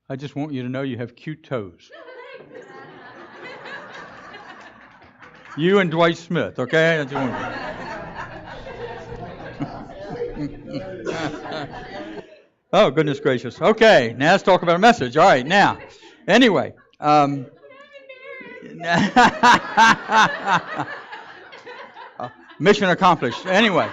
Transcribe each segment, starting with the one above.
I just want you to know you have cute toes. You and Dwight Smith, okay? I just want Oh, goodness gracious. Okay, now let's talk about a message. All right, now. Anyway. Mission accomplished. Anyway.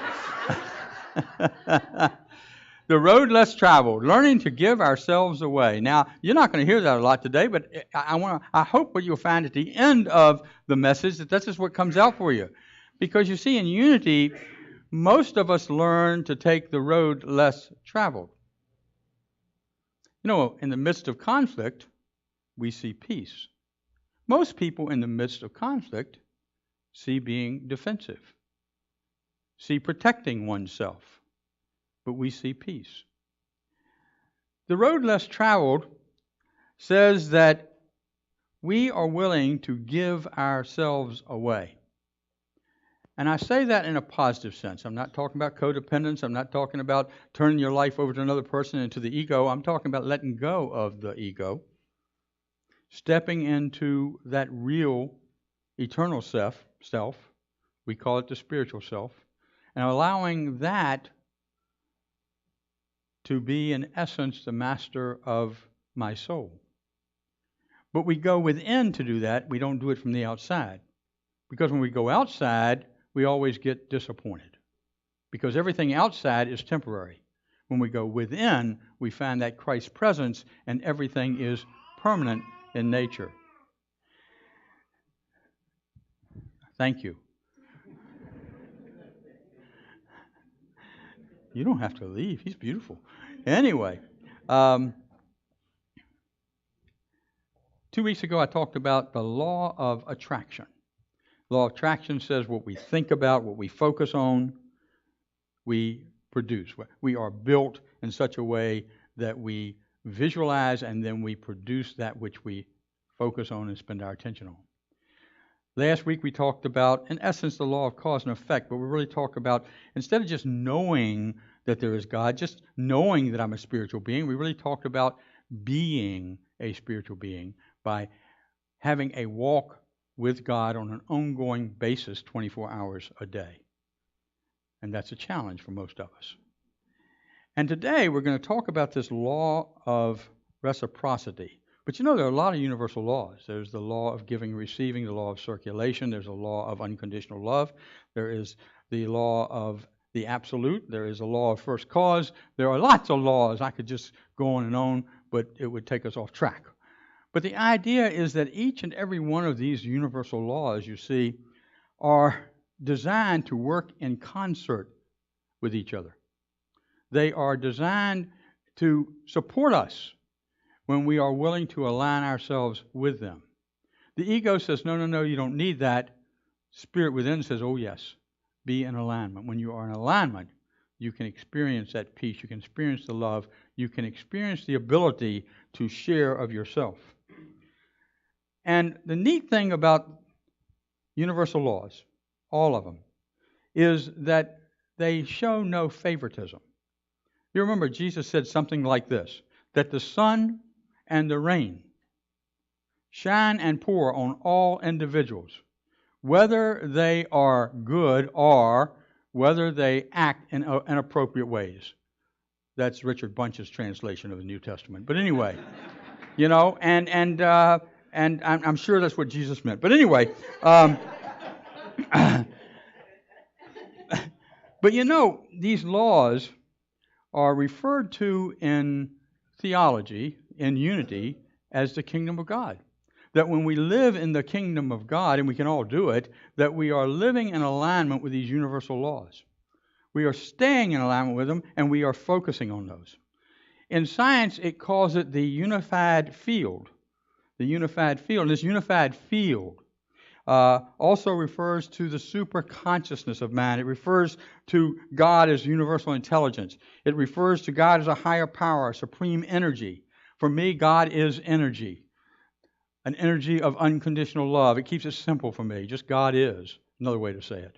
The road less traveled, learning to give ourselves away. Now, you're not going to hear that a lot today, but I hope what you'll find at the end of the message that this is what comes out for you. Because you see, in unity, most of us learn to take the road less traveled. You know, in the midst of conflict, we see peace. Most people in the midst of conflict see being defensive, see protecting oneself, but we see peace. The road less traveled says that we are willing to give ourselves away. And I say that in a positive sense. I'm not talking about codependence. I'm not talking about turning your life over to another person and to the ego. I'm talking about letting go of the ego, stepping into that real eternal self. We call it the spiritual self. And allowing that to be, in essence, the master of my soul. But we go within to do that. We don't do it from the outside. Because when we go outside, we always get disappointed. Because everything outside is temporary. When we go within, we find that Christ's presence and everything is permanent in nature. Thank you. You don't have to leave. He's beautiful. Anyway, 2 weeks ago I talked about the law of attraction. Law of attraction says what we think about, what we focus on, we produce. We are built in such a way that we visualize and then we produce that which we focus on and spend our attention on. Last week we talked about, in essence, the law of cause and effect, but we really talk about, instead of just knowing that there is God, just knowing that I'm a spiritual being, we really talked about being a spiritual being by having a walk with God on an ongoing basis 24 hours a day. And that's a challenge for most of us. And today we're going to talk about this law of reciprocity. But you know, there are a lot of universal laws. There's the law of giving and receiving, the law of circulation. There's a law of unconditional love. There is the law of the absolute. There is a law of first cause. There are lots of laws. I could just go on and on, but it would take us off track. But the idea is that each and every one of these universal laws, you see, are designed to work in concert with each other. They are designed to support us when we are willing to align ourselves with them. The ego says, no, you don't need that. Spirit within says, oh yes, be in alignment. When you are in alignment, you can experience that peace. You can experience the love. You can experience the ability to share of yourself. And the neat thing about universal laws, all of them, is that they show no favoritism. You remember Jesus said something like this, that the sun and the rain shine and pour on all individuals, whether they are good or whether they act in inappropriate ways. That's Richard Bunch's translation of the New Testament. But anyway, you know, and I'm sure that's what Jesus meant. But anyway, but you know, these laws are referred to in theology, in unity, as the kingdom of God. That when we live in the kingdom of God, and we can all do it, that we are living in alignment with these universal laws. We are staying in alignment with them, and we are focusing on those. In science, it calls it the unified field. The unified field. And this unified field also refers to the super consciousness of man. It refers to God as universal intelligence. It refers to God as a higher power, a supreme energy. For me, God is energy, an energy of unconditional love. It keeps it simple for me. Just God is, another way to say it.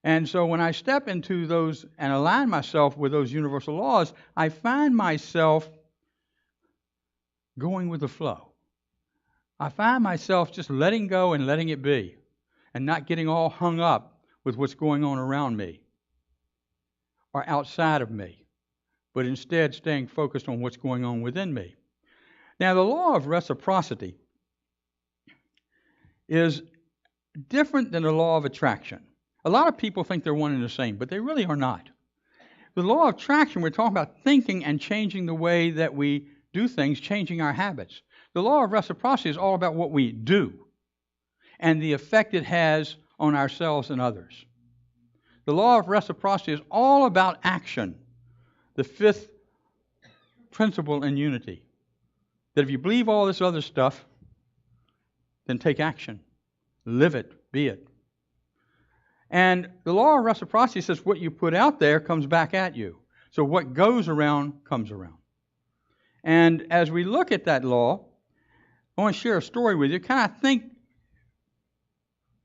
And so when I step into those and align myself with those universal laws, I find myself going with the flow. I find myself just letting go and letting it be and not getting all hung up with what's going on around me or outside of me, but instead staying focused on what's going on within me. Now, the law of reciprocity is different than the law of attraction. A lot of people think they're one and the same, but they really are not. The law of attraction, we're talking about thinking and changing the way that we do things, changing our habits. The law of reciprocity is all about what we do and the effect it has on ourselves and others. The law of reciprocity is all about action, the fifth principle in unity. That if you believe all this other stuff, then take action. Live it, be it. And the law of reciprocity says what you put out there comes back at you. So what goes around comes around. And as we look at that law, I want to share a story with you. Kind of think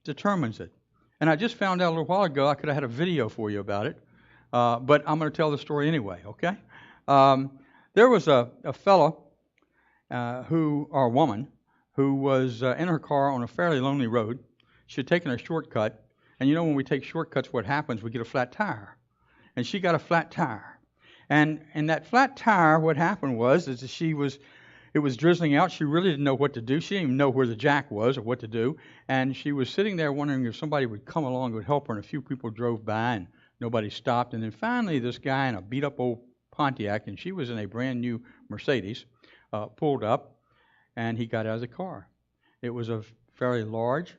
determines it. And I just found out a little while ago I could have had a video for you about it, but I'm going to tell the story anyway, okay? There was a fellow or a woman who was in her car on a fairly lonely road. She had taken a shortcut, and you know when we take shortcuts, what happens? We get a flat tire. And she got a flat tire. And that flat tire, what happened was that it was drizzling out. She really didn't know what to do. She didn't even know where the jack was or what to do. And she was sitting there wondering if somebody would come along and would help her. And a few people drove by and nobody stopped. And then finally this guy in a beat-up old Pontiac, and she was in a brand new Mercedes, pulled up, and he got out of the car. It was a fairly large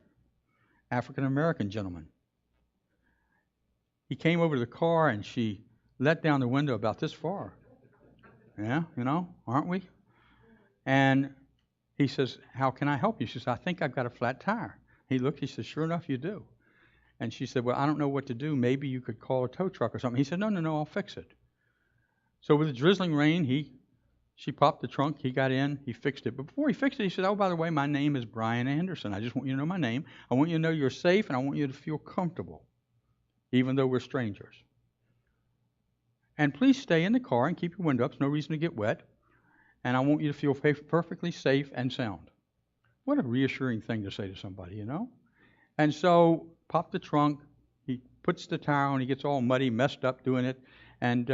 African-American gentleman. He came over to the car, and she let down the window about this far. Yeah, aren't we? And he says, "How can I help you?" She says, "I think I've got a flat tire." He looked, he said, "Sure enough, you do." And she said, "Well, I don't know what to do. Maybe you could call a tow truck or something." He said, No, I'll fix it." So with the drizzling rain, she popped the trunk, he got in, he fixed it. But before he fixed it, he said, "Oh, by the way, my name is Brian Anderson. I just want you to know my name. I want you to know you're safe, and I want you to feel comfortable, even though we're strangers. And please stay in the car and keep your window up. There's no reason to get wet. And I want you to feel perfectly safe and sound." What a reassuring thing to say to somebody, And so, pop the trunk, he puts the tire on, he gets all muddy, messed up doing it, and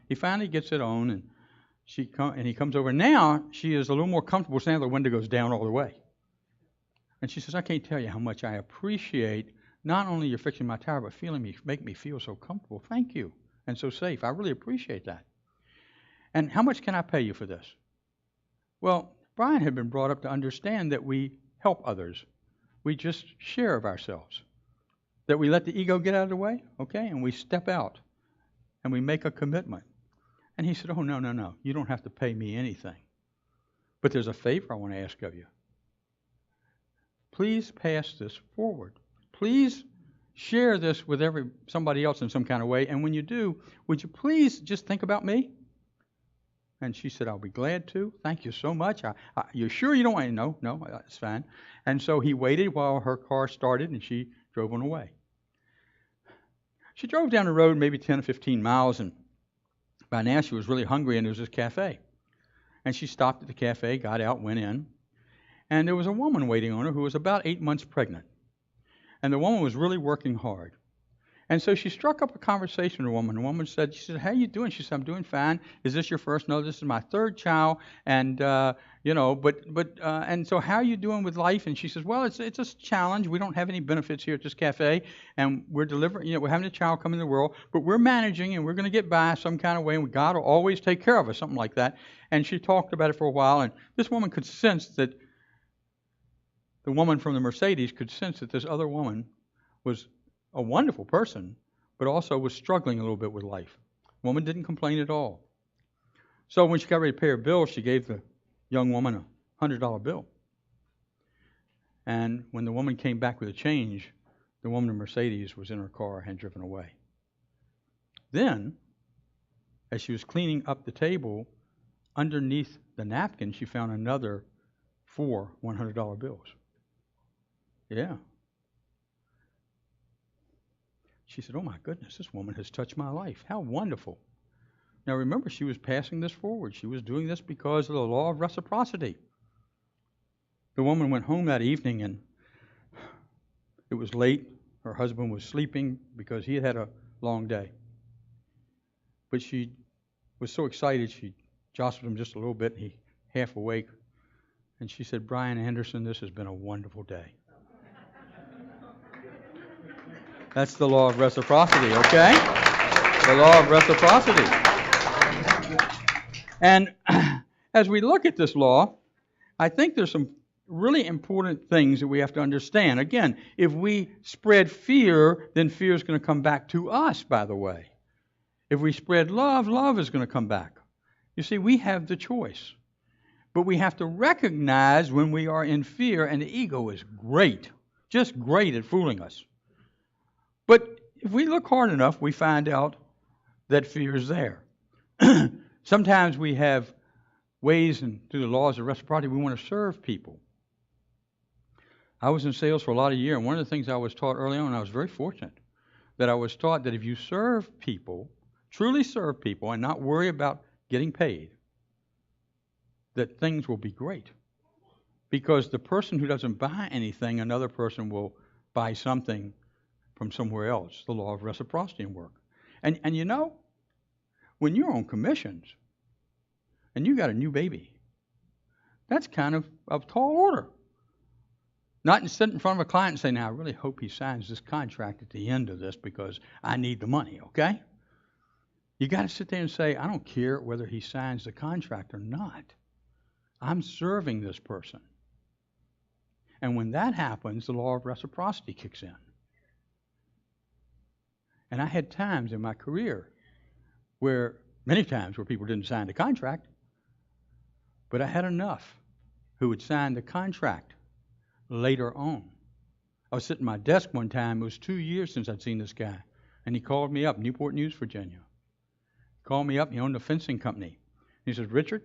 he finally gets it on, and he comes over. Now, she is a little more comfortable, so now the window goes down all the way. And she says, "I can't tell you how much I appreciate not only you're fixing my tire, but make me feel so comfortable. Thank you, and so safe. I really appreciate that. And how much can I pay you for this?" Well, Brian had been brought up to understand that we help others. We just share of ourselves. That we let the ego get out of the way, okay, and we step out and we make a commitment. And he said, "Oh, no. You don't have to pay me anything. But there's a favor I want to ask of you. Please pass this forward. Please share this with somebody else in some kind of way. And when you do, would you please just think about me?" And she said, "I'll be glad to. Thank you so much. You sure you don't want to?" No, that's fine. And so he waited while her car started, and she drove on away. She drove down the road maybe 10 or 15 miles, and by now she was really hungry, and there was this cafe. And she stopped at the cafe, got out, went in, and there was a woman waiting on her who was about 8 months pregnant. And the woman was really working hard. And so she struck up a conversation with the woman. The woman said, "How you doing?" She said, "I'm doing fine. Is this your first?" "No, this is my third child. And, and so how are you doing with life?" And she says, "Well, it's a challenge. We don't have any benefits here at this cafe. And we're delivering, we're having a child come in the world. But we're managing, and we're going to get by some kind of way. And God will always take care of us," something like that. And she talked about it for a while. And this woman could sense that, the woman from the Mercedes could sense that this other woman was a wonderful person, but also was struggling a little bit with life. The woman didn't complain at all. So when she got ready to pay her bill, she gave the young woman a $100 bill. And when the woman came back with a change, the woman in Mercedes was in her car and had driven away. Then, as she was cleaning up the table, underneath the napkin, she found another 4 $100 bills. Yeah. She said, "Oh my goodness, this woman has touched my life. How wonderful." Now remember, she was passing this forward. She was doing this because of the law of reciprocity. The woman went home that evening and it was late. Her husband was sleeping because he had had a long day. But she was so excited, she jostled him just a little bit, and he half awake. And she said, "Brian Anderson, this has been a wonderful day." That's the law of reciprocity, okay? The law of reciprocity. And as we look at this law, I think there's some really important things that we have to understand. Again, if we spread fear, then fear is going to come back to us, by the way. If we spread love, love is going to come back. You see, we have the choice. But we have to recognize when we are in fear, and the ego is great, just great at fooling us. But if we look hard enough, we find out that fear is there. Sometimes we have ways, and through the laws of reciprocity, we want to serve people. I was in sales for a lot of years, and one of the things I was taught early on, I was very fortunate, that I was taught that if you serve people, truly serve people, and not worry about getting paid, that things will be great. Because the person who doesn't buy anything, another person will buy something from somewhere else. The law of reciprocity in work. And you know, when you're on commissions and you got a new baby, that's kind of a tall order. Not sit in front of a client and say, "Now, I really hope he signs this contract at the end of this because I need the money," okay? You got to sit there and say, "I don't care whether he signs the contract or not. I'm serving this person." And when that happens, the law of reciprocity kicks in. And I had times in my career many times where people didn't sign the contract, but I had enough who would sign the contract later on. I was sitting at my desk one time, it was 2 years since I'd seen this guy, and he called me up, Newport News, Virginia. Called me up, he owned a fencing company. He says, "Richard,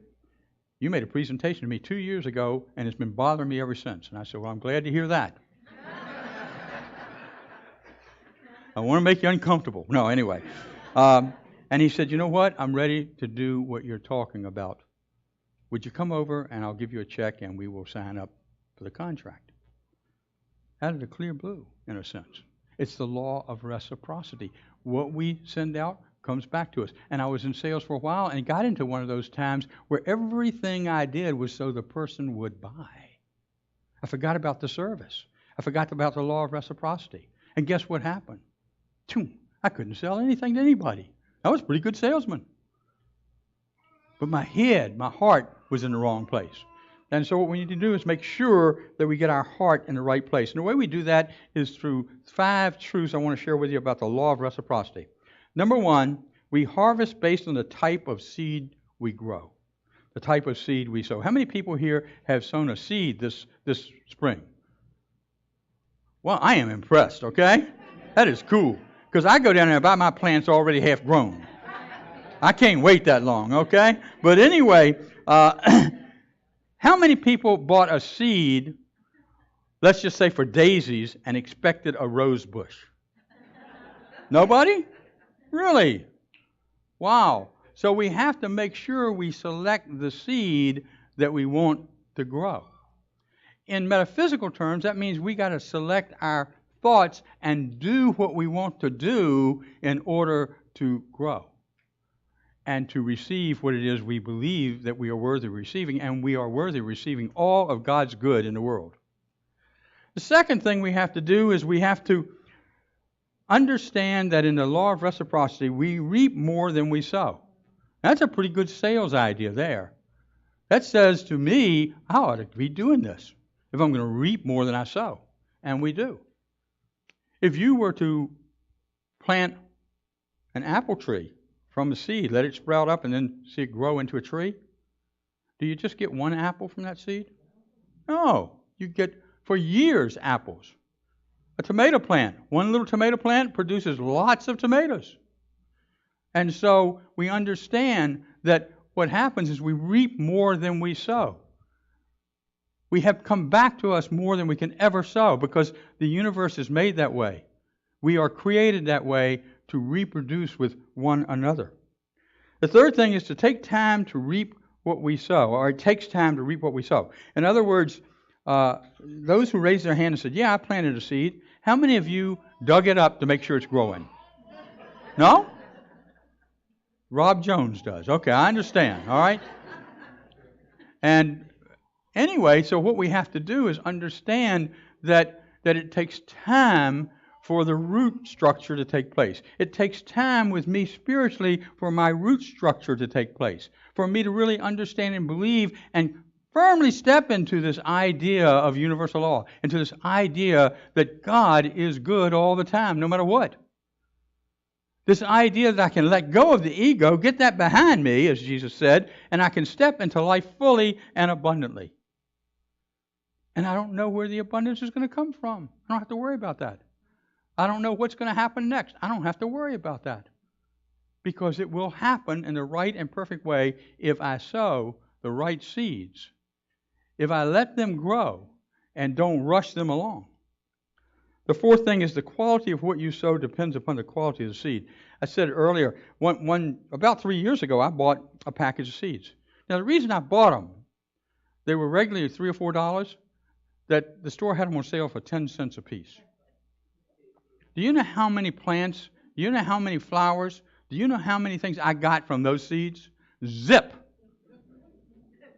you made a presentation to me 2 years ago, and it's been bothering me ever since." And I said, "Well, I'm glad to hear that. I want to make you uncomfortable." No, anyway. And he said, "You know what? I'm ready to do what you're talking about. Would you come over and I'll give you a check and we will sign up for the contract?" Out of the clear blue, in a sense. It's the law of reciprocity. What we send out comes back to us. And I was in sales for a while and got into one of those times where everything I did was so the person would buy. I forgot about the service. I forgot about the law of reciprocity. And guess what happened? I couldn't sell anything to anybody. I was a pretty good salesman. But my head, my heart was in the wrong place. And so what we need to do is make sure that we get our heart in the right place. And the way we do that is through 5 truths I want to share with you about the law of reciprocity. Number 1, we harvest based on the type of seed we grow, the type of seed we sow. How many people here have sown a seed this spring? Well, I am impressed, okay? That is cool. Because I go down there and buy my plants already half grown. I can't wait that long, okay? But anyway, how many people bought a seed, let's just say for daisies, and expected a rose bush? Nobody? Really? Wow. So we have to make sure we select the seed that we want to grow. In metaphysical terms, that means we got to select our thoughts and do what we want to do in order to grow and to receive what it is we believe that we are worthy of receiving, and we are worthy of receiving all of God's good in the world. The second thing we have to do is we have to understand that in the law of reciprocity, we reap more than we sow. That's a pretty good sales idea there. That says to me, I ought to be doing this if I'm going to reap more than I sow. And we do. If you were to plant an apple tree from a seed, let it sprout up and then see it grow into a tree, do you just get one apple from that seed? No. You get, for years, apples. A tomato plant, one little tomato plant produces lots of tomatoes. And so we understand that what happens is we reap more than we sow. We have come back to us more than we can ever sow because the universe is made that way. We are created that way to reproduce with one another. The third thing is to take time to reap what we sow, or it takes time to reap what we sow. In other words, those who raised their hand and said, yeah, I planted a seed, how many of you dug it up to make sure it's growing? No? Rob Jones does. Okay, I understand, all right? And anyway, so what we have to do is understand that it takes time for the root structure to take place. It takes time with me spiritually for my root structure to take place, for me to really understand and believe and firmly step into this idea of universal law, into this idea that God is good all the time, no matter what. This idea that I can let go of the ego, get that behind me, as Jesus said, and I can step into life fully and abundantly. And I don't know where the abundance is going to come from. I don't have to worry about that. I don't know what's going to happen next. I don't have to worry about that. Because it will happen in the right and perfect way if I sow the right seeds. If I let them grow and don't rush them along. The fourth thing is the quality of what you sow depends upon the quality of the seed. I said earlier, about 3 years ago, I bought a package of seeds. Now, the reason I bought them, they were regularly $3 or $4, that the store had them on sale for 10 cents a piece. Do you know how many plants, do you know how many flowers, do you know how many things I got from those seeds? Zip!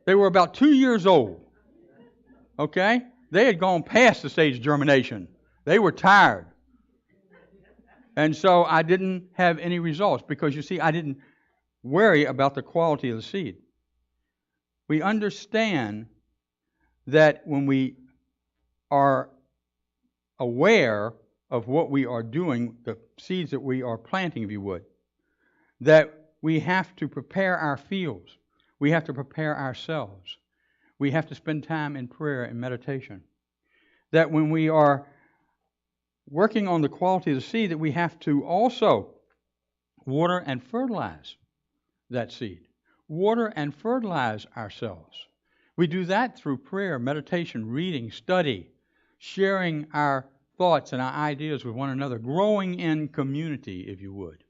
They were about 2 years old. Okay? They had gone past the stage of germination. They were tired. And so I didn't have any results because, you see, I didn't worry about the quality of the seed. We understand that when we are aware of what we are doing, the seeds that we are planting, if you would, that we have to prepare our fields. We have to prepare ourselves. We have to spend time in prayer and meditation. That when we are working on the quality of the seed, that we have to also water and fertilize that seed. Water and fertilize ourselves. We do that through prayer, meditation, reading, study, sharing our thoughts and our ideas with one another, growing in community, if you would.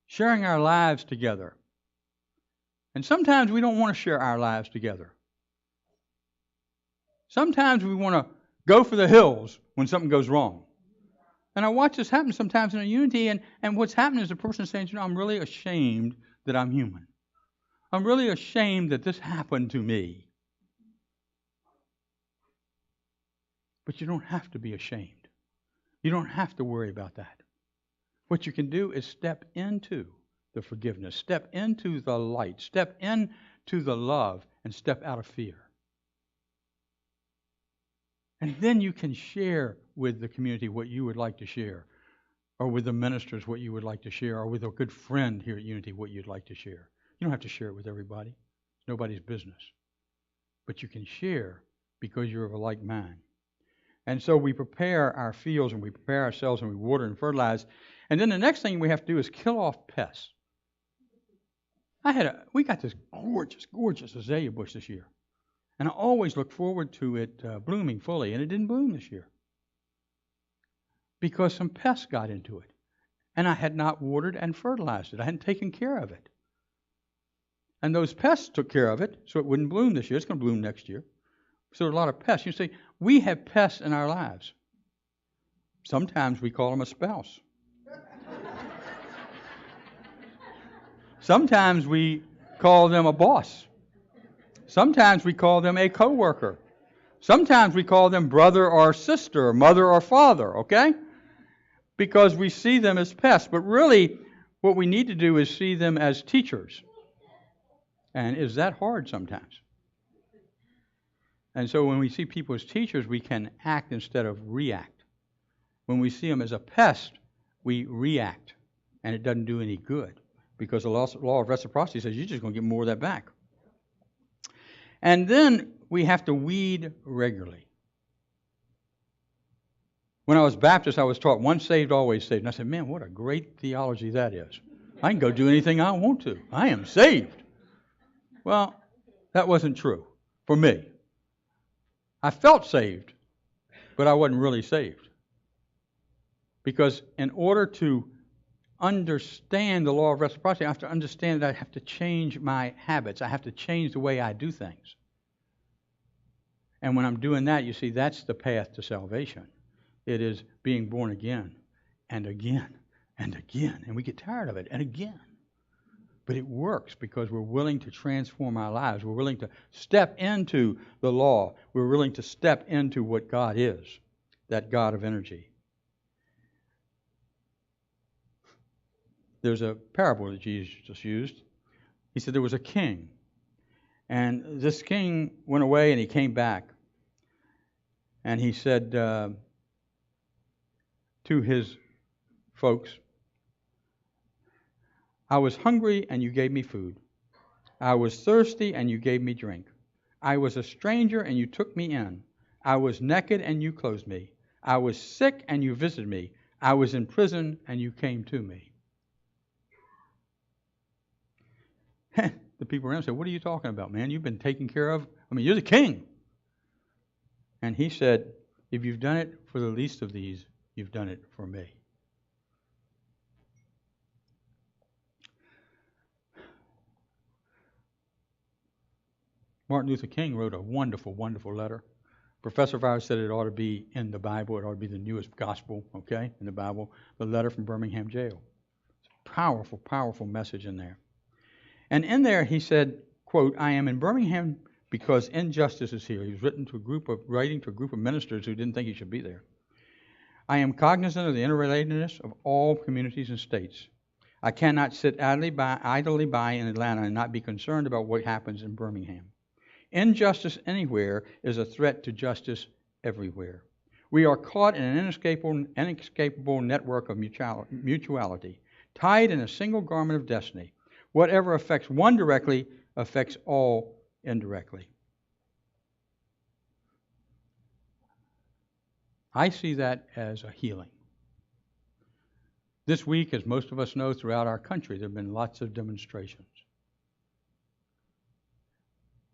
Sharing our lives together. And sometimes we don't want to share our lives together. Sometimes we want to go for the hills when something goes wrong. And I watch this happen sometimes in a unity, and what's happening is the person saying, I'm really ashamed that I'm human. I'm really ashamed that this happened to me. But you don't have to be ashamed. You don't have to worry about that. What you can do is step into the forgiveness, step into the light, step into the love, and step out of fear. And then you can share with the community what you would like to share, or with the ministers what you would like to share, or with a good friend here at Unity what you'd like to share. You don't have to share it with everybody. It's nobody's business. But you can share because you're of a like mind. And so we prepare our fields and we prepare ourselves and we water and fertilize. And then the next thing we have to do is kill off pests. We got this gorgeous azalea bush this year. And I always look forward to it blooming fully, and it didn't bloom this year. Because some pests got into it. And I had not watered and fertilized it. I hadn't taken care of it. And those pests took care of it, so it wouldn't bloom this year. It's going to bloom next year. So there are a lot of pests. You see, we have pests in our lives. Sometimes we call them a spouse. Sometimes we call them a boss. Sometimes we call them a coworker. Sometimes we call them brother or sister, mother or father, okay? Because we see them as pests. But really, what we need to do is see them as teachers. And is that hard sometimes? And so when we see people as teachers, we can act instead of react. When we see them as a pest, we react. And it doesn't do any good. Because the law of reciprocity says you're just going to get more of that back. And then we have to weed regularly. When I was Baptist, I was taught once saved, always saved. And I said, man, what a great theology that is. I can go do anything I want to. I am saved. Well, that wasn't true for me. I felt saved, but I wasn't really saved. Because in order to understand the law of reciprocity, I have to understand that I have to change my habits. I have to change the way I do things. And when I'm doing that, you see, that's the path to salvation. It is being born again and again and again. And we get tired of it and again. But it works because we're willing to transform our lives. We're willing to step into the law. We're willing to step into what God is, that God of energy. There's a parable that Jesus just used. He said there was a king. And this king went away and he came back. And he said to his folks, I was hungry and you gave me food. I was thirsty and you gave me drink. I was a stranger and you took me in. I was naked and you clothed me. I was sick and you visited me. I was in prison and you came to me. The people around said, what are you talking about, man? You've been taken care of. I mean, you're the king. And he said, if you've done it for the least of these, you've done it for me. Martin Luther King wrote a wonderful, wonderful letter. Professor Fowler said it ought to be in the Bible. It ought to be the newest gospel, okay, in the Bible. The letter from Birmingham jail. Powerful, powerful message in there. And in there he said, quote, I am in Birmingham because injustice is here. He was writing to a group of ministers who didn't think he should be there. I am cognizant of the interrelatedness of all communities and states. I cannot sit idly by in Atlanta and not be concerned about what happens in Birmingham. Injustice anywhere is a threat to justice everywhere. We are caught in an inescapable network of mutuality, tied in a single garment of destiny. Whatever affects one directly affects all indirectly. I see that as a healing. This week, as most of us know, throughout our country, there have been lots of demonstrations.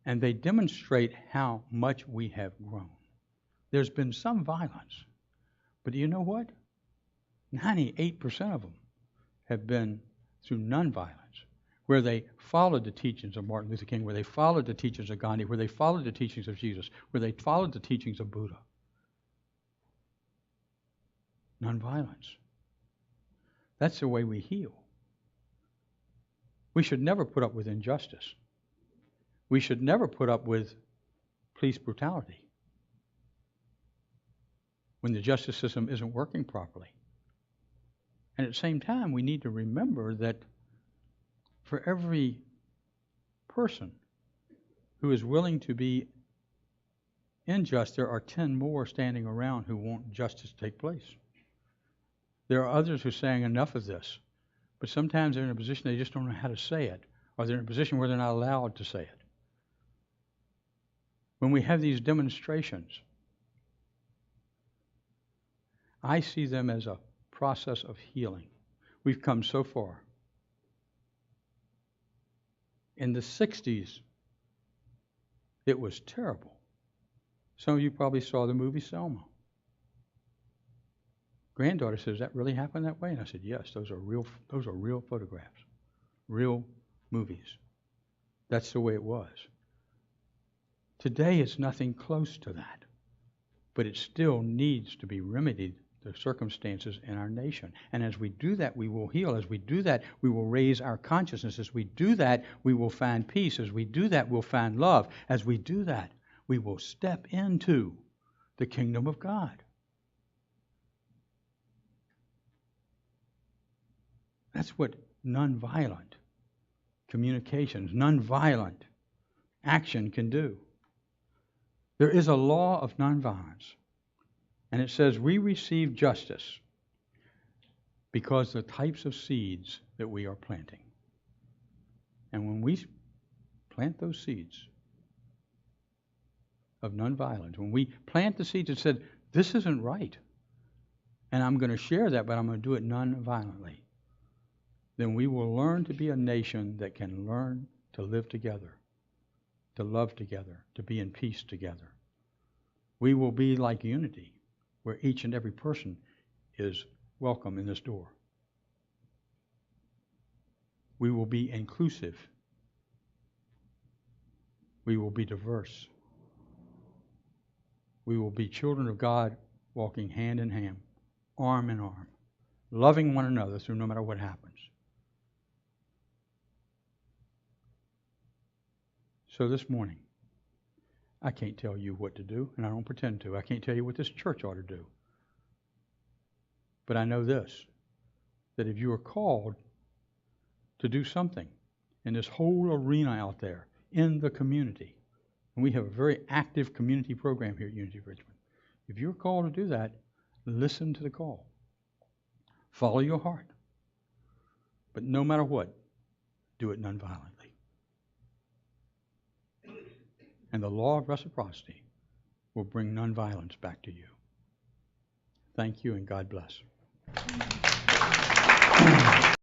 And they demonstrate how much we have grown. There's been some violence. But do you know what? 98% of them have been through nonviolence, where they followed the teachings of Martin Luther King, where they followed the teachings of Gandhi, where they followed the teachings of Jesus, where they followed the teachings of Buddha. Nonviolence. That's the way we heal. We should never put up with injustice. We should never put up with police brutality when the justice system isn't working properly. And at the same time, we need to remember that for every person who is willing to be unjust, there are 10 more standing around who want justice to take place. There are others who are saying enough of this, but sometimes they're in a position they just don't know how to say it, or they're in a position where they're not allowed to say it. When we have these demonstrations, I see them as a process of healing. We've come so far. In the 60s, it was terrible. Some of you probably saw the movie Selma. Granddaughter says, that really happened that way? And I said, yes, those are real photographs, real movies. That's the way it was. Today, it's nothing close to that. But it still needs to be remedied, the circumstances in our nation. And as we do that, we will heal. As we do that, we will raise our consciousness. As we do that, we will find peace. As we do that, we'll find love. As we do that, we will step into the kingdom of God. That's what nonviolent communications, nonviolent action can do. There is a law of nonviolence. And it says we receive justice because the types of seeds that we are planting. And when we plant those seeds of nonviolence, when we plant the seeds that said, this isn't right, and I'm going to share that, but I'm going to do it nonviolently, then we will learn to be a nation that can learn to live together, to love together, to be in peace together. We will be like unity, where each and every person is welcome in this door. We will be inclusive. We will be diverse. We will be children of God walking hand in hand, arm in arm, loving one another through no matter what happens. So this morning, I can't tell you what to do, and I don't pretend to. I can't tell you what this church ought to do. But I know this, that if you are called to do something in this whole arena out there, in the community, and we have a very active community program here at Unity of Richmond. If you're called to do that, listen to the call. Follow your heart. But no matter what, do it nonviolently. And the law of reciprocity will bring nonviolence back to you. Thank you, and God bless.